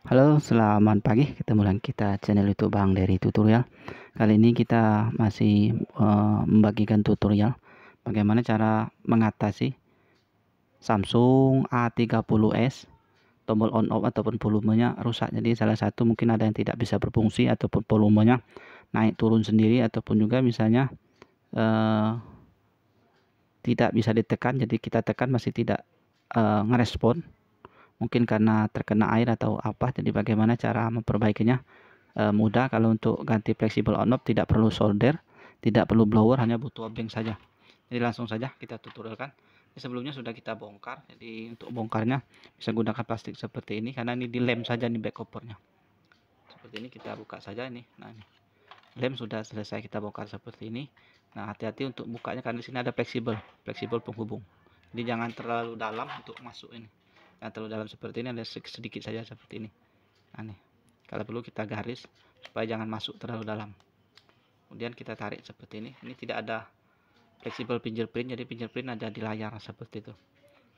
Halo, selamat pagi. Ketemu lagi kita channel YouTube Bang Dery Tutorial. Kali ini kita masih membagikan tutorial bagaimana cara mengatasi Samsung A30s tombol on off ataupun volumenya rusak. Jadi salah satu mungkin ada yang tidak bisa berfungsi ataupun volumenya naik turun sendiri ataupun juga misalnya eh, tidak bisa ditekan. Jadi kita tekan masih tidak ngerespon. Mungkin karena terkena air atau apa. Jadi bagaimana cara memperbaikinya? Mudah. Kalau untuk ganti fleksibel on off tidak perlu solder, tidak perlu blower, hanya butuh obeng saja. Jadi langsung saja kita tutorialkan. Ini sebelumnya sudah kita bongkar, jadi untuk bongkarnya bisa gunakan plastik seperti ini karena ini dilem saja nih back covernya. Seperti ini kita buka saja ini. Nah, ini lem sudah selesai kita bongkar seperti ini. Nah, hati-hati untuk bukanya karena di sini ada fleksibel penghubung. Jadi jangan terlalu dalam untuk masuk ini. Jangan terlalu dalam seperti ini, ada sedikit saja seperti ini. Nah, nih. Kalau perlu kita garis supaya jangan masuk terlalu dalam. Kemudian kita tarik seperti ini. Ini tidak ada fleksibel fingerprint, jadi fingerprint ada di layar seperti itu.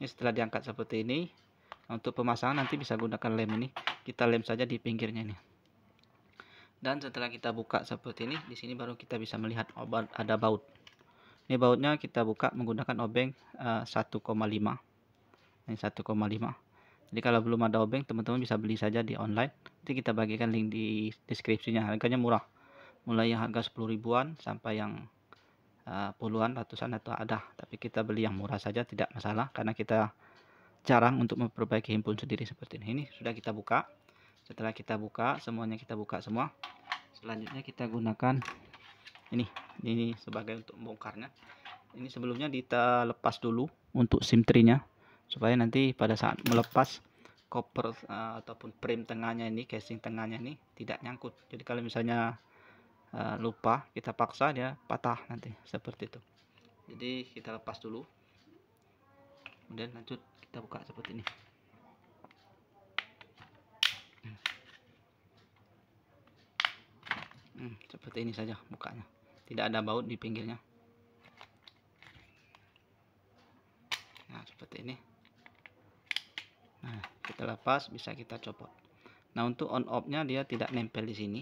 Ini setelah diangkat seperti ini, untuk pemasangan nanti bisa gunakan lem ini. Kita lem saja di pinggirnya ini. Dan setelah kita buka seperti ini, di sini baru kita bisa melihat ada baut. Ini bautnya kita buka menggunakan obeng 1,5. Ini 1,5. Jadi kalau belum ada obeng, teman-teman bisa beli saja di online. Nanti kita bagikan link di deskripsinya. Harganya murah. Mulai yang harga 10 ribuan sampai yang puluhan, ratusan atau ada. Tapi kita beli yang murah saja, tidak masalah. Karena kita jarang untuk memperbaiki handphone sendiri seperti ini. Ini sudah kita buka. Setelah kita buka, semuanya kita buka semua. Selanjutnya kita gunakan ini sebagai untuk membongkarnya. Ini sebelumnya kita lepas dulu untuk SIM tray-nya. Supaya nanti pada saat melepas cover ataupun frame tengahnya ini, casing tengahnya ini tidak nyangkut. Jadi kalau misalnya lupa, kita paksa dia patah nanti seperti itu. Jadi kita lepas dulu, kemudian lanjut kita buka seperti ini. Seperti ini saja bukanya, tidak ada baut di pinggirnya. Nah, seperti ini. Nah, kita lepas, bisa kita copot. Nah, untuk on off nya dia tidak nempel di sini,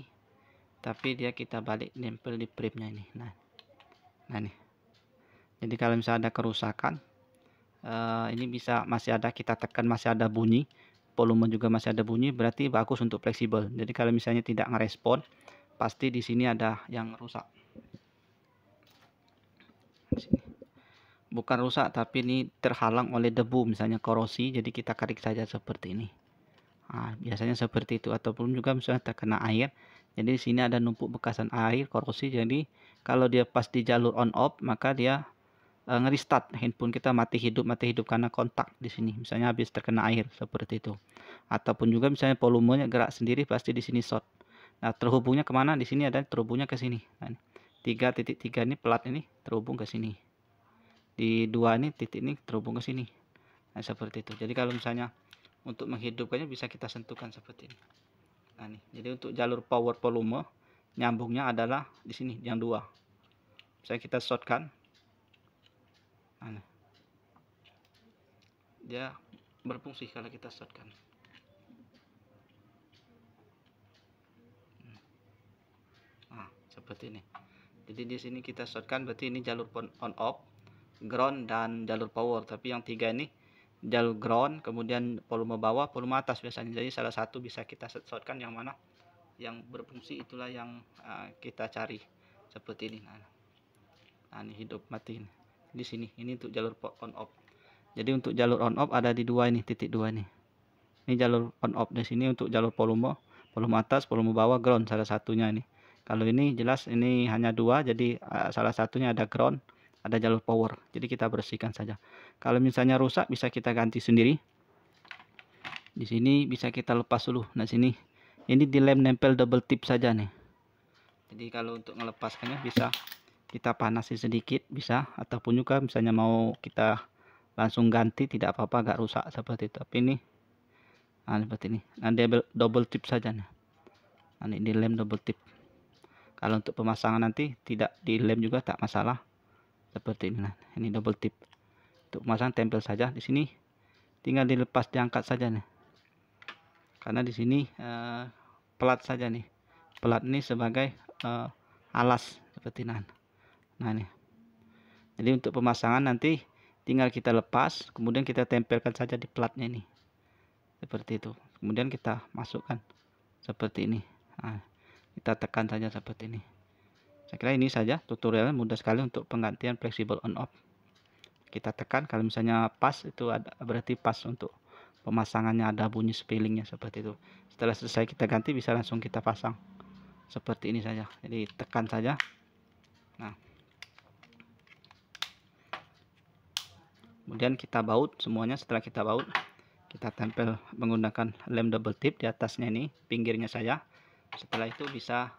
tapi dia kita balik nempel di frame nya ini. Nah nih, jadi kalau misalnya ada kerusakan, ini bisa masih ada, kita tekan masih ada bunyi, volume juga masih ada bunyi, berarti bagus untuk fleksibel. Jadi kalau misalnya tidak ngerespon, pasti di sini ada yang rusak. Bukan rusak, tapi ini terhalang oleh debu, misalnya korosi, jadi kita kerik saja seperti ini. Nah, biasanya seperti itu, ataupun juga misalnya terkena air, jadi di sini ada numpuk bekasan air, korosi. Jadi kalau dia pas di jalur on off, maka dia nge-restart handphone kita mati hidup karena kontak di sini. Misalnya habis terkena air seperti itu. Ataupun juga misalnya volumenya gerak sendiri, pasti di sini short. Nah, terhubungnya kemana? Di sini ada terhubungnya ke sini. Nah, 3.3 ini plat ini terhubung ke sini. Di 2 ini titik ini terhubung ke sini. Nah, seperti itu. Jadi kalau misalnya untuk menghidupkannya bisa kita sentuhkan seperti ini. Nah, nih. Jadi untuk jalur power volume nyambungnya adalah di sini yang 2. Misalnya kita shortkan. Nah, dia berfungsi kalau kita shortkan. Nah, seperti ini. Jadi di sini kita shortkan, berarti ini jalur on off, ground dan jalur power. Tapi yang 3 ini jalur ground, kemudian volume bawah, volume atas biasanya. Jadi salah satu bisa kita shortkan, yang mana yang berfungsi itulah yang kita cari seperti ini. Nah, ini hidup mati ini. Di sini ini untuk jalur on off. Jadi untuk jalur on off ada di 2 ini, titik 2 ini. Ini jalur on off. Di sini untuk jalur volume atas, volume bawah, ground salah satunya ini. Kalau ini jelas ini hanya 2, jadi salah satunya ada ground, ada jalur power. Jadi kita bersihkan saja. Kalau misalnya rusak bisa kita ganti sendiri. Di sini bisa kita lepas dulu. Nah, sini ini dilem nempel double tip saja nih. Jadi kalau untuk melepaskannya bisa kita panasi sedikit bisa, ataupun juga misalnya mau kita langsung ganti tidak apa-apa, agak rusak seperti itu. Tapi ini seperti ini. Nah, dia double tip saja nih. Nah, ini dilem double tip. Kalau untuk pemasangan nanti tidak dilem juga tak masalah. Seperti ini. Nah, ini double tip. Untuk pemasangan tempel saja di sini. Tinggal dilepas, diangkat saja nih. karena di sini pelat saja nih, pelat ini sebagai alas seperti ini. Nah ini, jadi untuk pemasangan nanti tinggal kita lepas, kemudian kita tempelkan saja di pelatnya ini seperti itu, kemudian kita masukkan seperti ini. Nah, kita tekan saja seperti ini. Saya kira ini saja tutorialnya, mudah sekali untuk penggantian fleksibel on off. Kita tekan, kalau misalnya pas itu ada, berarti pas untuk pemasangannya, ada bunyi spillingnya seperti itu. Setelah selesai kita ganti, bisa langsung kita pasang seperti ini saja. Jadi tekan saja. Nah, kemudian kita baut semuanya. Setelah kita baut, kita tempel menggunakan lem double tip di atasnya ini, pinggirnya saja. Setelah itu bisa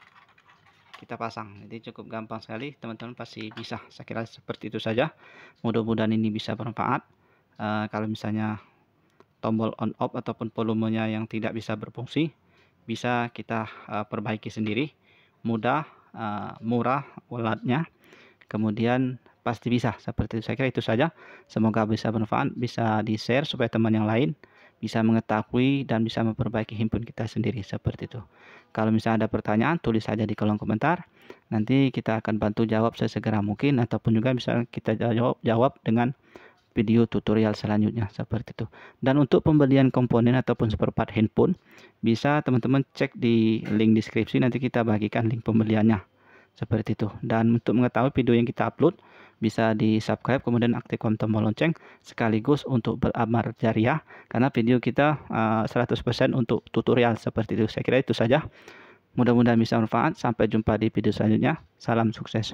kita pasang. Jadi cukup gampang sekali, teman-teman pasti bisa. Saya kira seperti itu saja. Mudah-mudahan ini bisa bermanfaat. Kalau misalnya tombol on off ataupun volumenya yang tidak bisa berfungsi, bisa kita perbaiki sendiri. Mudah, murah alatnya, kemudian pasti bisa. Seperti itu, saya kira itu saja. Semoga bisa bermanfaat, bisa di share supaya teman yang lain bisa mengetahui dan bisa memperbaiki handphone kita sendiri seperti itu. Kalau misalnya ada pertanyaan, tulis saja di kolom komentar. Nanti kita akan bantu jawab sesegera mungkin, ataupun juga bisa kita jawab dengan video tutorial selanjutnya seperti itu. Dan untuk pembelian komponen ataupun spare part handphone, bisa teman-teman cek di link deskripsi, nanti kita bagikan link pembeliannya seperti itu. Dan untuk mengetahui video yang kita upload, bisa di subscribe, kemudian aktifkan tombol lonceng, sekaligus untuk beramal jariah, karena video kita 100% untuk tutorial seperti itu. Saya kira itu saja, mudah-mudahan bisa bermanfaat. Sampai jumpa di video selanjutnya. Salam sukses.